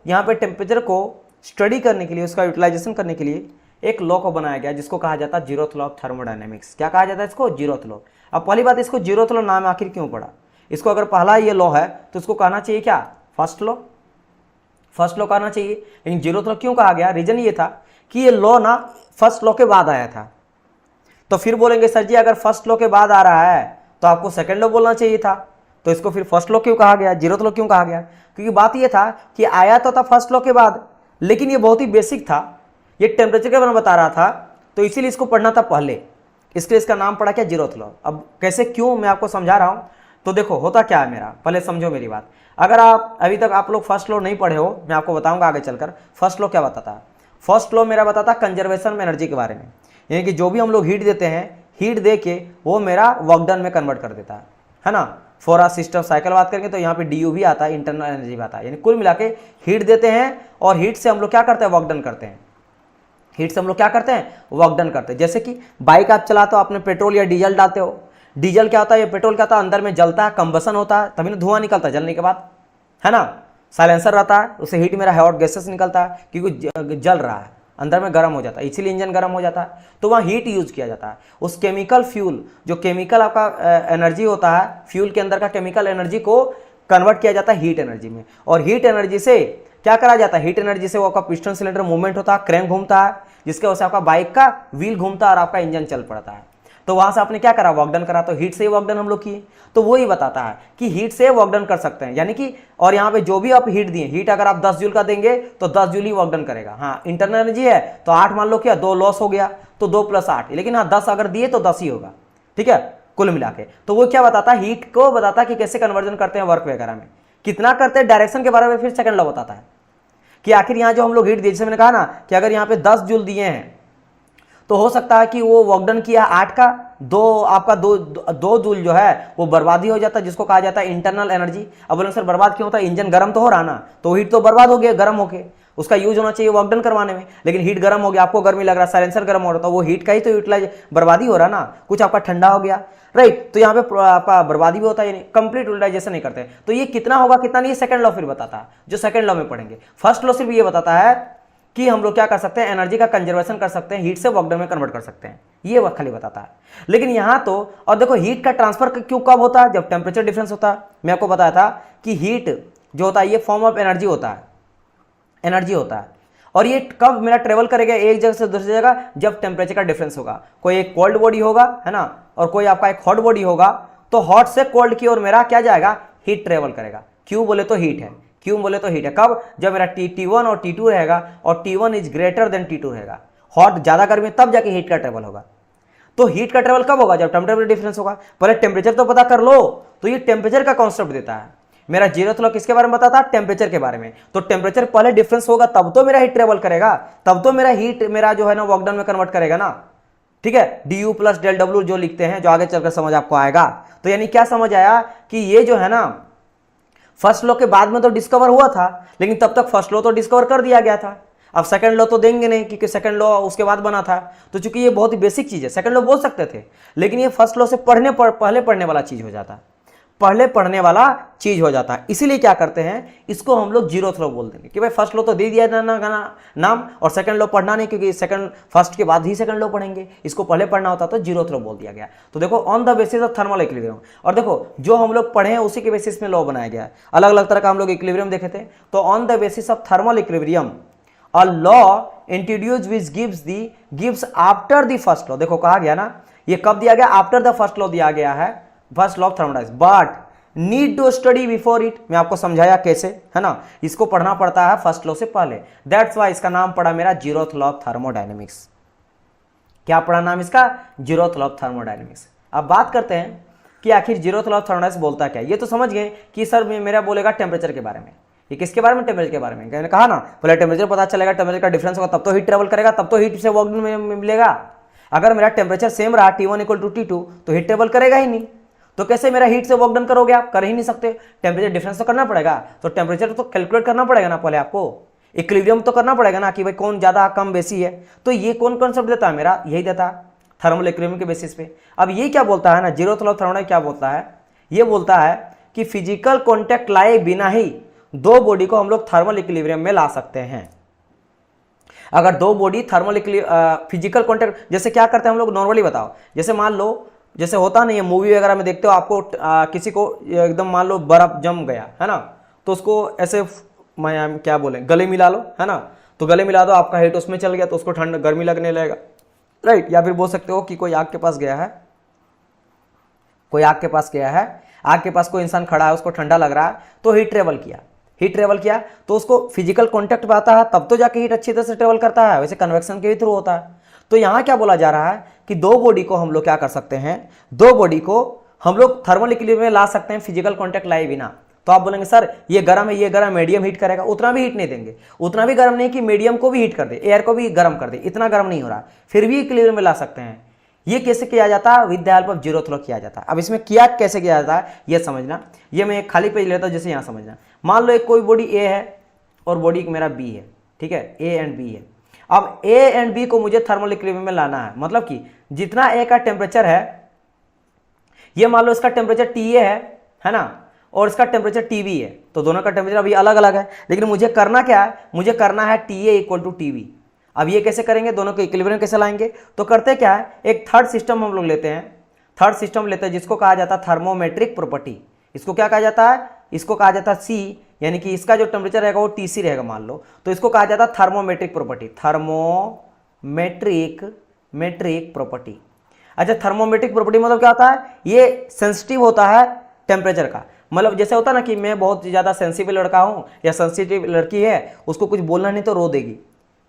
यहाँ पे टेम्परेचर को स्टडी करने के लिए, उसका यूटिलाइजेशन करने के लिए एक लॉ को बनाया गया जिसको कहा जाता है जीरोथ लॉ ऑफ थर्मोडायनेमिक्स। क्या कहा जाता है इसको? Zeroth law. अब पहली बात, इसको जीरोथ लॉ नाम आखिर क्यों पड़ा? इसको अगर पहला ये लॉ है तो इसको कहना चाहिए क्या? First law. फर्स्ट लॉ कहना चाहिए, लेकिन जीरोथ लॉ क्यों कहा गया? रीजन ये था कि ये लॉ ना फर्स्ट लॉ के बाद आया था। तो फिर बोलेंगे सर जी अगर फर्स्ट लॉ के बाद आ रहा है तो आपको सेकंड लॉ बोलना चाहिए था, तो इसको फिर फर्स्ट लॉ क्यों कहा गया, जीरोथ लॉ क्यों कहा गया? क्योंकि बात ये था कि आया तो था फर्स्ट लॉ के बाद, लेकिन ये बहुत ही बेसिक था, ये टेम्परेचर के बारे में बता रहा था, तो इसीलिए इसको पढ़ना था पहले, इसलिए इसका नाम पड़ा क्या? Zeroth law. अब कैसे क्यों मैं आपको समझा रहा हूँ। तो देखो होता क्या है मेरा, पहले समझो मेरी बात। अगर आप अभी तक आप लोग फर्स्ट लॉ नहीं पढ़े हो, मैं आपको बताऊंगा आगे चलकर फर्स्ट लॉ क्या बताता है। फर्स्ट लॉ मेरा बताता कंजर्वेशन एनर्जी के बारे में, यानी कि जो भी हम लोग हीट देते हैं, हीट दे के वो मेरा वर्क डन में कन्वर्ट कर देता है ना। फॉर अ सिस्टम साइकिल बात करेंगे तो यहाँ पे डी भी आता है, इंटरनल एनर्जी भी आता है, यानी कुल मिला के हीट देते हैं और हीट से हम लोग क्या करते हैं? वर्क डन करते हैं। हीट से हम लोग क्या करते हैं? वर्क डन करते हैं। जैसे कि बाइक आप चलाते हो, आपने पेट्रोल या डीजल डालते हो, डीजल क्या होता है, ये पेट्रोल क्या होता है, अंदर में जलता है, कंबसन होता है, तभी ना धुआं निकलता है जलने के बाद, है ना। साइलेंसर रहता है, उससे हीट मेरा हॉट गैसेस निकलता है क्योंकि जल रहा है, अंदर में गर्म हो जाता है, इसीलिए इंजन गर्म हो जाता है, तो वहाँ हीट यूज किया जाता है। उस केमिकल फ्यूल, जो केमिकल आपका एनर्जी होता है, फ्यूल के अंदर का केमिकल एनर्जी को कन्वर्ट किया जाता है हीट एनर्जी में, और हीट एनर्जी से क्या करा जाता है? हीट एनर्जी से वो आपका पिस्टन सिलेंडर मूवमेंट होता है, क्रैंक घूमता है, जिसके वजह से आपका बाइक का व्हील घूमता है और आपका इंजन चल पड़ता है। तो वहां से आपने क्या करा? वर्क डन करा, तो हीट से ही वर्क डन हम लोग किए। तो वो ही बताता है कि हीट से वर्क डन कर सकते हैं, यानी कि और यहाँ पे जो भी आप हीट दिए, हीट अगर आप 10 जूल का देंगे तो 10 जूल ही वर्क डन करेगा। हाँ इंटरनल एनर्जी है तो 8 मान लो, क्या 2 लॉस हो गया तो 2 + 8, लेकिन हाँ 10 अगर दिए तो 10 ही होगा, ठीक है, कुल मिला के। तो वो क्या बताता है? हीट को बताता है कि कैसे कन्वर्जन करते हैं वर्क वगैरह में, कितना करते हैं, डायरेक्शन के बारे में फिर सेकंड लॉ बताता है कि आखिर यहाँ जो हम लोग हीट दिए, जैसे मैंने कहा ना कि अगर यहाँ पे 10 जूल दिए हैं तो हो सकता है कि वो वर्क डन किया 8 का, दो जूल जो है वो बर्बादी हो जाता है, जिसको कहा जाता है इंटरनल एनर्जी। अब बोले सर बर्बाद क्यों होता है? इंजन गर्म तो हो रहा ना, तो हीट तो बर्बाद हो गया गर्म होके, उसका यूज होना चाहिए वर्क डन करवाने में, लेकिन हीट गर्म हो गया, आपको गर्मी लग रहा है, साइलेंसर गर्म हो रहा, तो वो हीट का ही तो यूटिलाइज बर्बादी हो रहा ना, कुछ आपका ठंडा हो गया, राइट। तो यहाँ पे आपका बर्बादी भी होता है, कंप्लीट यूटिलाइजेशन नहीं करते। तो ये कितना होगा कितना नहीं, सेकंड लॉ फिर बताता है, जो सेकंड लॉ में पढ़ेंगे। फर्स्ट लॉ सिर्फ ये बताता है कि हम लोग क्या कर सकते हैं? एनर्जी का कंजर्वेशन कर सकते हैं, हीट से वर्क डन में कन्वर्ट कर सकते हैं, ये वक्त खाली बताता है। लेकिन यहाँ तो और देखो हीट का ट्रांसफर क्यों कब होता है? जब टेम्परेचर डिफरेंस होता है। मैं आपको बताया था कि हीट जो होता है ये फॉर्म ऑफ एनर्जी होता है, एनर्जी होता है, और ये कब मेरा ट्रेवल करेगा एक जगह से दूसरी जगह? जब टेम्परेचर का डिफरेंस होगा। कोई एक कोल्ड बॉडी होगा, है ना, और कोई आपका एक हॉट बॉडी होगा, तो हॉट से कोल्ड की ओर मेरा क्या जाएगा? हीट ट्रेवल करेगा। क्यों बोले तो हीट है, क्यों बोले तो हीट है। कब? जब मेरा T1 और T2 रहेगा और T1 is greater than T2 रहेगा, हॉट ज्यादा गर्मी, तब जाके हीट का ट्रेवल होगा। तो हीट का ट्रेवल कब होगा? जब टेम्परेचर डिफरेंस होगा। पहले टेम्परेचर तो पता कर लो, तो ये टेम्परेचर का कॉन्सेप्ट देता है। मेरा जीरोथ लॉ किसके बारे में बताता है? टेम्परेचर के बारे में। तो टेम्परेचर पहले डिफरेंस होगा तब तो मेरा हीट ट्रेवल करेगा, तब तो मेरा हीट मेरा जो है ना वर्क डन में कन्वर्ट करेगा ना, ठीक है। du + ΔW जो लिखते हैं, जो आगे चलकर समझ आपको आएगा। तो यानी क्या समझ आया कि ये जो है ना फर्स्ट लॉ के बाद में तो डिस्कवर हुआ था, लेकिन तब तक फर्स्ट लॉ तो डिस्कवर कर दिया गया था। अब सेकंड लॉ तो देंगे नहीं क्योंकि सेकंड लॉ उसके बाद बना था, तो चूंकि ये बहुत ही बेसिक चीज है, सेकंड लॉ बोल सकते थे, लेकिन ये फर्स्ट लॉ से पहले पढ़ने वाला चीज हो जाता, पहले पढ़ने वाला चीज हो जाता है। इसीलिए क्या करते हैं, इसको हम लोग जीरोथ लॉ बोल देंगे कि भाई फर्स्ट लॉ तो दे दिया नाम, और सेकंड लॉ पढ़ना नहीं, क्योंकि फर्स्ट के बाद ही सेकंड लॉ पढ़ेंगे, इसको पहले पढ़ना होता तो जीरोथ लॉ बोल दिया गया। तो देखो on the basis of thermal equilibrium, और देखो जो हम लोग पढ़े हैं उसी के बेसिस में लॉ बनाया गया है। अलग अलग तरह का हम लोग इक्विलिब्रियम देखे थे, तो on the basis of thermal equilibrium a law introduce which gives after the first law. देखो कहा गया ना, ये कब दिया गया? आफ्टर द फर्स्ट लॉ दिया गया है, first law of thermodynamics, but need to study before it. मैं आपको समझाया कैसे, है ना, इसको पढ़ना पड़ता है फर्स्ट लॉ से पहले। दैट्स वाई इसका नाम पड़ा मेरा जीरोथ लॉ ऑफ थर्मोडायनेमिक्स। क्या पड़ा नाम इसका? Zeroth law of thermodynamics. अब बात करते हैं कि आखिर जीरोथ लॉ ऑफ थर्मोडायनेमिक्स बोलता क्या। ये तो समझ गए कि सर मेरा बोलेगा टेम्परेचर के बारे में। ये किसके बारे में? टेम्परेचर के बारे में। मैंने कहा ना पहले टेम्परेचर पता चलेगा, टेम्परेचर का डिफरेंस होगा, तब तो हीट ट्रेवल करेगा, तब तो हीट से वर्क में मिलेगा। अगर मेरा टेम्परेचर सेम रहा T1 = T2 तो हीट ट्रेवल करेगा ही नहीं, तो कैसे मेरा हीट से वर्क डन करोगे? आप कर ही नहीं सकते। टेम्परेचर डिफरेंस तो करना पड़ेगा, तो टेम्परेचर तो कैलकुलेट करना पड़ेगा ना पहले आपको, इक्विलिब्रियम तो करना पड़ेगा ना कि भाई कौन ज्यादा कम बेसी है। तो ये कौन कॉन्सेप्ट देता है? मेरा यही देता है, थर्मल इक्विलिब्रियम के बेसिस पे। अब ये क्या बोलता है ना, जीरोथ लॉ ऑफ थर्मोडायनेमिक्स क्या बोलता है? ये बोलता है कि फिजिकल कॉन्टैक्ट लाए बिना ही दो बॉडी को हम लोग थर्मल इक्विलिब्रियम में ला सकते हैं। अगर दो बॉडी थर्मल फिजिकल कॉन्टैक्ट, जैसे क्या करते हैं हम लोग नॉर्मली बताओ, जैसे मान लो जैसे होता नहीं है मूवी वगैरह में देखते हो आपको किसी को एकदम मान लो बर्फ जम गया है ना, तो उसको ऐसे क्या बोले गले मिला लो है ना, तो गले मिला दो, आपका हेट उसमें चल गया तो उसको ठंड गर्मी लगने लगेगा, राइट। या फिर बोल सकते हो कि कोई आग के पास गया है, कोई आग के पास गया है, आग के पास कोई इंसान खड़ा है, उसको ठंडा लग रहा है, तो हीट ट्रेवल किया तो उसको फिजिकल कॉन्टैक्ट पे आता है, तब तो जाके हीट अच्छी तरह से ट्रेवल करता है, वैसे कन्वेक्शन के थ्रू होता है। तो यहाँ क्या बोला जा रहा है कि दो बॉडी को हम लोग क्या कर सकते हैं, दो बॉडी को हम लोग थर्मल इक्विलिब्रियम में ला सकते हैं फिजिकल कॉन्टैक्ट लाए बिना। तो आप बोलेंगे सर ये गर्म है, ये गर्म, मीडियम हीट करेगा, उतना भी हीट नहीं देंगे, उतना भी गर्म नहीं कि मीडियम को भी हीट कर दे, एयर को भी गर्म कर दे, इतना गर्म नहीं हो रहा, फिर भी इक्विलिब्रियम में ला सकते हैं। ये कैसे किया जाता है, with the help of zeroth law किया जाता है। अब इसमें किया कैसे किया जाता है ये समझना, ये मैं एक खाली पेज लेता हूं, जैसे यहाँ समझना। मान लो एक कोई बॉडी ए है और बॉडी मेरा बी है, ठीक है, ए एंड बी है। अब ए एंड बी को मुझे थर्मल इक्विलिब्रियम में लाना है, मतलब कि जितना ए का टेम्परेचर है, ये मान लो इसका टेम्परेचर टी ए है ना, और इसका टेम्परेचर टी बी है, तो दोनों का टेम्परेचर अभी अलग अलग है, लेकिन मुझे करना क्या है, मुझे करना है T A equal to T B. अब ये कैसे करेंगे, दोनों को इक्विलिब्रियम कैसे लाएंगे, तो करते क्या है, एक थर्ड सिस्टम हम लोग लेते हैं, थर्ड सिस्टम लेते हैं जिसको कहा जाता है थर्मोमेट्रिक प्रॉपर्टी। इसको क्या कहा जाता है, इसको कहा जाता है सी, यानी कि इसका जो टेम्परेचर रहेगा वो टीसी रहेगा मान लो, तो इसको कहा जाता है थर्मोमेट्रिक प्रॉपर्टी, थर्मोमेट्रिक प्रॉपर्टी। अच्छा, थर्मोमेट्रिक प्रॉपर्टी मतलब क्या होता है, ये सेंसिटिव होता है टेम्परेचर का, मतलब जैसे होता है ना कि मैं बहुत ज़्यादा सेंसिटिव लड़का हूँ या सेंसिटिव लड़की है, उसको कुछ बोलना नहीं तो रो देगी,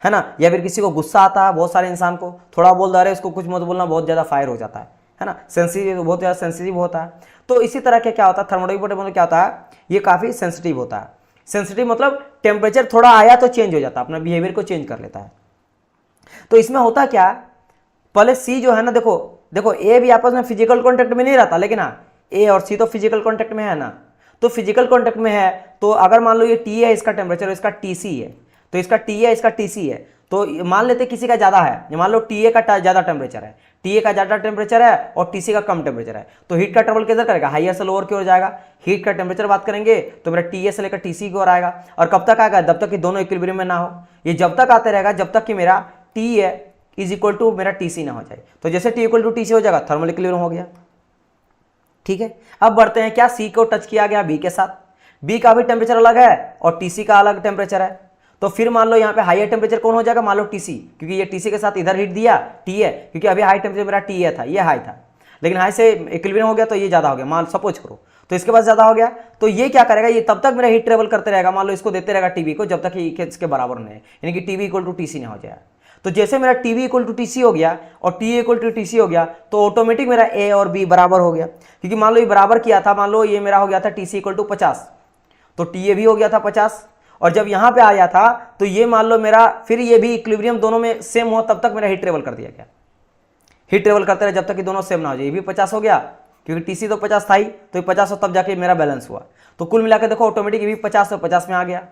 है ना, या फिर किसी को गुस्सा आता है, बहुत सारे इंसान को थोड़ा बोल दे रहे उसको कुछ मत बोलना, बहुत ज़्यादा फायर हो जाता है ना, सेंसिटिव, बहुत ज़्यादा सेंसिटिव होता है। तो इसी तरह के क्या होता है, थर्मोमेट्रिक प्रॉपर्टी मतलब क्या होता है, ये काफ़ी सेंसिटिव होता है। सेंसिटिव मतलब टेम्परेचर थोड़ा आया तो चेंज हो जाता है, अपना बिहेवियर को चेंज कर लेता है। तो इसमें होता क्या, पहले सी जो है ना, देखो ए भी आपस में फिजिकल कॉन्टैक्ट में नहीं रहता, लेकिन हाँ ए और सी तो फिजिकल कॉन्टैक्ट में है ना, तो फिजिकल कॉन्टैक्ट में है, तो अगर मान लो ये टी है इसका टेम्परेचर, इसका टी सी है, तो इसका टी है इसका टी सी है, तो मान लेते किसी का ज़्यादा है, मान लो टी ए का ज़्यादा टेम्परेचर है, टी ए का ज़्यादा टेम्परेचर है और टी सी का कम टेम्परेचर है, तो हीट का ट्रेवल किधर करेगा, हाईयर से लोअर की ओर जाएगा। हीट का टेम्परेचर बात करेंगे तो मेरा टी ए से लेकर टी सी की ओर आएगा, और कब तक आएगा, जब तक कि दोनों इक्विलिब्रियम में ना हो, ये जब तक आते रहेगा जब तक कि मेरा T A is equal to मेरा टी सी ना हो जाए। तो जैसे T equal to T C हो जाएगा, थर्मल इक्विलिब्रियम हो गया, ठीक है। अब बढ़ते हैं, क्या सी को टच किया गया बी के साथ, बी का भी टेम्परेचर अलग है और टीसी का अलग टेम्परेचर है, तो फिर मान लो यहाँ पे हाईयर टेम्परेचर कौन हो जाएगा, मान लो टीसी, क्योंकि ये टीसी के साथ इधर हीट दिया टी है, क्योंकि अभी हाई टेम्परेचर मेरा टी ए था, ये हाई था, लेकिन हाई से इक्विलिब्रियम हो गया तो ये ज्यादा हो गया, मान सपोज करो, तो इसके पास ज्यादा हो गया, तो ये क्या करेगा, ये तब तक मेरा हीट ट्रेवल करते रहेगा, मान लो इसको देते रहेगा टीबी को, जब तक इसके बराबर नहीं है, यानी कि टीबी इक्वल टू टीसी ना हो जाए। तो जैसे मेरा टीवी इक्वल टू टीसी हो गया और टी इक्वल टू टीसी हो गया, तो ऑटोमेटिक मेरा ए और बी बराबर हो गया, क्योंकि मान लो ये बराबर किया था, मान लो ये मेरा हो गया था टीसी इक्वल टू 50, तो टी ए भी हो गया था 50, और जब यहाँ पे आया था तो ये मान लो मेरा फिर ये भी इक्विलिब्रियम दोनों में सेम हो, तब तक मेरा हीट ट्रेवल कर दिया गया, हीट ट्रेवल करते रहे जब तक कि दोनों सेम ना हो जाए, ये भी 50 हो गया क्योंकि टीसी तो 50 था ही, तो ये 50 हो तब जाके मेरा बैलेंस हुआ। तो कुल मिलाकर देखो ऑटोमेटिक ये भी 50 से 50 में आ गया,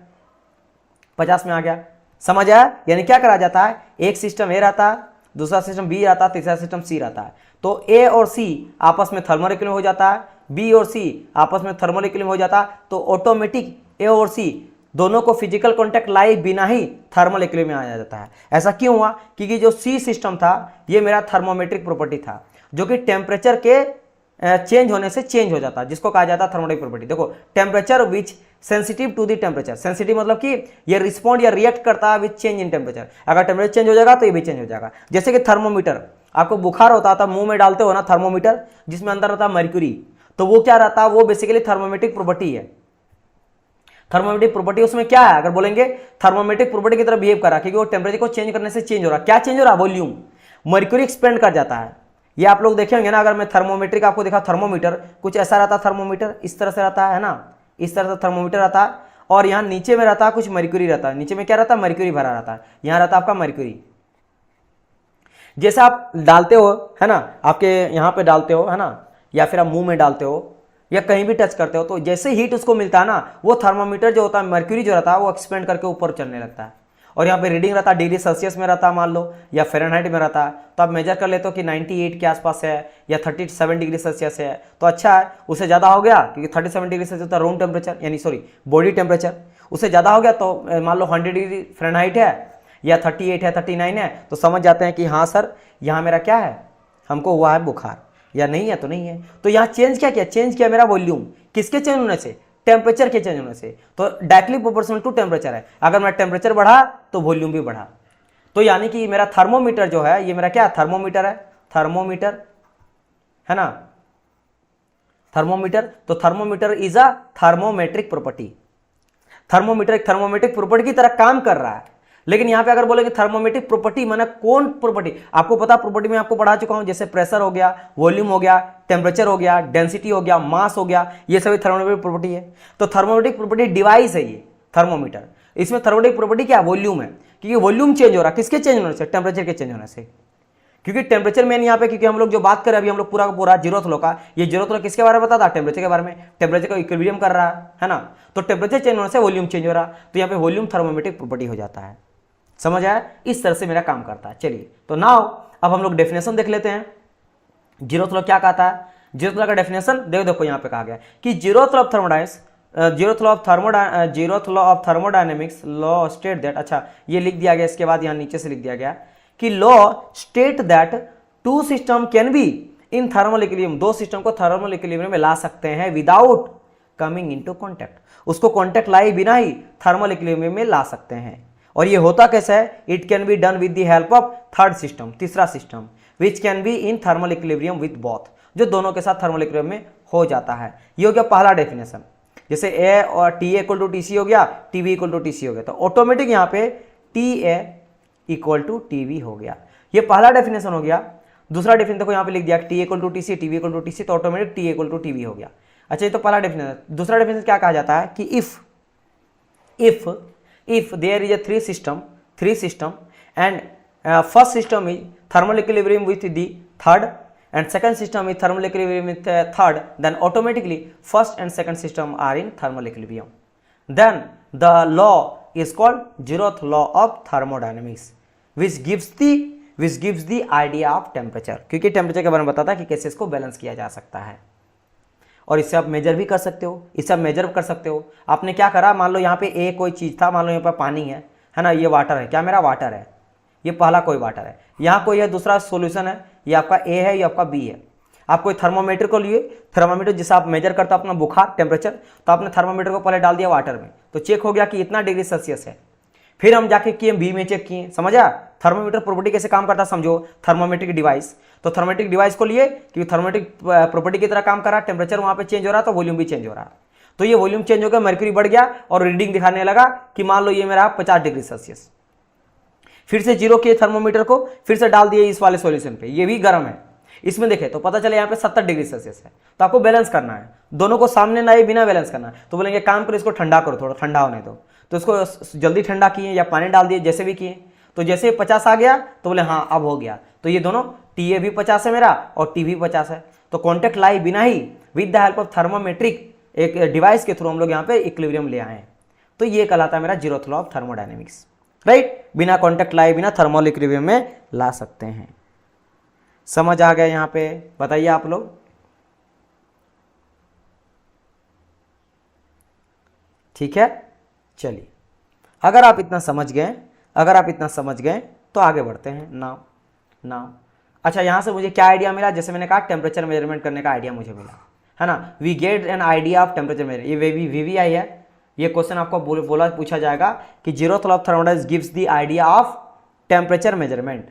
50 में आ गया, समझ आया। यानी क्या करा जाता है, एक सिस्टम ए रहता है, दूसरा सिस्टम बी रहता है, तीसरा सिस्टम सी रहता है, तो ए और सी आपस में थर्मल इक्विलिब्रियम हो जाता है, बी और सी आपस में थर्मल इक्विलिब्रियम हो जाता है, तो ऑटोमेटिक ए और सी दोनों को फिजिकल कांटेक्ट लाए बिना ही थर्मल इक्विलिब्रियम में आ जाता है। ऐसा क्यों हुआ, क्योंकि जो सी सिस्टम था ये मेरा थर्मोमेट्रिक प्रॉपर्टी था, जो कि टेम्परेचर के चेंज होने से चेंज हो जाता है, जिसको कहा जाता है थर्मोमेट्रिक प्रॉपर्टी। देखो temperature which sensitive to the temperature, sensitive मतलब कि ये रिस्पॉन्ड या रिएक्ट करता है विद चेंज इन टेम्परेचर, अगर टेम्परेचर चेंज हो जाएगा तो ये भी चेंज हो जाएगा। जैसे कि थर्मोमीटर, आपको बुखार होता था, मुंह में डालते हो ना थर्मोमीटर, जिसमें अंदर रहता है मर्क्यूरी, तो वो क्या रहता है, वो बेसिकली थर्मोमेट्रिक प्रॉपर्टी है। थर्मोमेट्रिक प्रॉपर्टी उसमें क्या है, अगर बोलेंगे थर्मोमेट्रिक प्रॉपर्टी की तरह बिहेव कर रहा है, क्योंकि वो टेम्परेचर को चेंज करने से चेंज हो रहा है। क्या चेंज हो रहा है, वॉल्यूम, मर्क्यूरी एक्सपेंड कर जाता है। ये आप लोग देखेंगे ना, अगर मैं थर्मोमेट्रिक आपको देखा, थर्मोमीटर कुछ ऐसा रहता है, थर्मोमीटर इस तरह से रहता है ना, इस तरह से थर्मोमीटर रहता है, और यहाँ नीचे में रहता है कुछ मर्क्यूरी रहता है, नीचे में क्या रहता है, मर्क्यूरी भरा रहता है, यहाँ रहता है आपका मर्क्यूरी। जैसे आप डालते हो है ना, आपके यहाँ पे डालते हो है ना, या फिर आप मुंह में डालते हो या कहीं भी टच करते हो, तो जैसे हीट उसको मिलता है ना, वो थर्मोमीटर जो होता है, मर्क्यूरी जो रहता है वो एक्सपेंड करके ऊपर चलने लगता है, और यहाँ पे रीडिंग रहता डिग्री सेल्सियस में रहता मान लो, या फ़ारेनहाइट में रहता, तो आप मेजर कर लेते हो कि 98 के आसपास है या 37 डिग्री सेल्सियस है, तो अच्छा है। उससे ज़्यादा हो गया क्योंकि 37 डिग्री सेल्सियस होता है रूम टेम्परेचर, यानी सॉरी बॉडी टेम्परेचर, उससे ज़्यादा हो गया तो मान लो 100 डिग्री फ़ारेनहाइट है या 38 है 39 है, तो समझ जाते हैं कि हाँ सर यहाँ मेरा क्या है, हमको हुआ है बुखार, या नहीं है तो नहीं है। तो यहाँ चेंज क्या किया, चेंज किया मेरा वॉल्यूम, किसके चेंज होने से, टेम्परेचर के चेंज होने से। तो डायरेक्टली प्रोपोर्शनल टू टेम्परेचर है, अगर मेरा टेम्परेचर बढ़ा तो वॉल्यूम भी बढ़ा। तो यानी कि मेरा थर्मोमीटर जो है, ये मेरा क्या थर्मोमीटर है, थर्मोमीटर है ना, थर्मोमीटर। तो thermometer is a thermometric property, thermometer एक थर्मोमेट्रिक प्रॉपर्टी की तरह काम कर रहा है। लेकिन यहां पे अगर बोले कि थर्मोमेट्रिक प्रॉपर्टी माने कौन प्रॉपर्टी, आपको पता प्रॉपर्टी में आपको पढ़ा चुका हूं, जैसे प्रेशर हो गया, वॉल्यूम हो गया, टेम्परेचर हो गया, डेंसिटी हो गया, मास हो गया, ये सभी थर्मोमेट्रिक प्रॉपर्टी है। तो थर्मोमेट्रिक प्रॉपर्टी डिवाइस है ये थर्मोमीटर, इसमें थर्मोमेट्रिक प्रॉपर्टी क्या वॉल्यूम है, क्योंकि वॉल्यूम चेंज हो रहा है, किसके चेंज होने से, टेम्परेचर के चेंज होने से। क्योंकि टेम्परेचर मेन यहाँ पे, क्योंकि हम लोग जो बात करें अभी हम लोग पूरा का पूरा जीरोथ लॉ का, ये जीरोथ लॉ किसके बारे में बताता, टेम्परेचर के बारे में, टेम्परेचर का इक्विलिब्रियम कर रहा है ना। तो टेम्परेचर चेंज होने से वॉल्यूम चेंज हो रहा, तो यहाँ पे वॉल्यूम थर्मोमेट्रिक प्रॉपर्टी हो जाता है। समझ आया, इस तरह से मेरा काम करता है। चलिए तो नाउ अब हम लोग डेफिनेशन देख लेते हैं, जीरोथ लॉ क्या कहता है। जीरोथ लॉ का डेफिनेशन देखो यहाँ पे कहा गया कि zeroth law of thermodynamics, zeroth law of thermodynamics law state that, अच्छा ये लिख दिया गया, इसके बाद यहाँ नीचे से लिख दिया गया कि law state that two system can be in thermal equilibrium, दो सिस्टम को थर्मल इक्विलिब्रियम में ला सकते हैं विदाउट कमिंग इनटू कांटेक्ट, उसको कांटेक्ट लाए बिना ही थर्मल इक्विलिब्रियम में ला सकते हैं। और ये होता कैसे है, it can be done with the help of third system, तीसरा सिस्टम, which can be in thermal equilibrium with both, जो दोनों के साथ थर्मल इक्विलिब्रियम में हो जाता है। ये हो गया पहला डेफिनेशन। जैसे ए और T equal to T C हो गया, T V equal to T C हो गया, तो ऑटोमेटिक यहाँ पे T A equal to T V हो गया। ये पहला डेफिनेशन हो गया। दूसरा डेफिनेशन देखो यहाँ पे लिख दिया T equal to T C, T V equal to T C, तो automatic T equal to T V हो गया। अच्छा ये तो पहला डेफिनेशन। दूसरा डेफिनेशन क्या कहा जाता है कि if there is a three system and first system is thermal equilibrium with the third and second system is thermal equilibrium with third, then automatically first and second system are in thermal equilibrium, then the law is called zeroth law of thermodynamics, which gives the idea of temperature, क्योंकि temperature के बारे में बताता है कि कैसे इसको balance किया जा सकता है। और इससे आप मेजर भी कर सकते हो, इससे आप मेजर कर सकते हो। आपने क्या करा, मान लो यहाँ पे ए कोई चीज़ था, मान लो यहाँ पे पानी है ना, ये वाटर है, क्या मेरा वाटर है, ये पहला कोई वाटर है, यहाँ कोई है दूसरा सॉल्यूशन है, ये आपका ए है, ये आपका बी है। आप कोई थर्मोमीटर को लिए, थर्मोमीटर जिससे आप मेजर करते हो अपना बुखार टेम्परेचर, तो आपने थर्मोमीटर को पहले डाल दिया वाटर में, तो चेक हो गया कि इतना डिग्री सेल्सियस है। फिर हम जाके किए बी में चेक किए, समझा थर्मोमीटर प्रॉपर्टी कैसे काम करता है, समझो थर्मोमेट्रिक डिवाइस। तो थर्मोमेट्रिक डिवाइस को लिए क्योंकि थर्मोमेट्रिक प्रॉपर्टी की तरह काम कर रहा है, टेम्परेचर वहां पे चेंज हो रहा है तो वॉल्यूम भी चेंज हो रहा है। तो ये वॉल्यूम चेंज हो गया, मर्क्यूरी बढ़ गया और रीडिंग दिखाने लगा कि मान लो ये मेरा 50 डिग्री सेल्सियस। फिर से जीरो किए थर्मोमीटर को, फिर से डाल दिए इस वाले सॉल्यूशन पे, ये भी गर्म है, इसमें देखे तो पता चले यहाँ पे 70 डिग्री सेल्सियस है। तो आपको बैलेंस करना है, दोनों को सामने ना बिना बैलेंस करना है। तो बोलेंगे काम करो, इसको ठंडा करो, थोड़ा ठंडा होने दो, तो इसको जल्दी ठंडा किए या पानी डाल दिए, जैसे भी किए। तो जैसे 50 आ गया तो बोले हाँ अब हो गया, तो ये दोनों टी ए भी 50 है मेरा और टी भी 50 है। तो कॉन्टेक्ट लाई बिना ही with the help of thermometric एक डिवाइस के थ्रू हम लोग यहाँ पे इक्विलिब्रियम ले आए। तो ये कहलाता है मेरा zeroth law of thermodynamics, right. बिना कॉन्टेक्ट लाए बिना थर्मल इक्विलिब्रियम में ला सकते हैं। समझ आ गया यहाँ पे, बताइए आप लोग। ठीक है, चलिए अगर आप इतना समझ गए तो आगे बढ़ते हैं। नाउ अच्छा, यहां से मुझे क्या आइडिया मिला, जैसे मैंने कहा टेम्परेचर मेजरमेंट करने का आइडिया मुझे मिला, है ना। We get an idea of temperature measure, ये वीवीआई है। ये क्वेश्चन आपको पूछा जाएगा कि zeroth law of thermodynamics gives the idea of temperature measurement.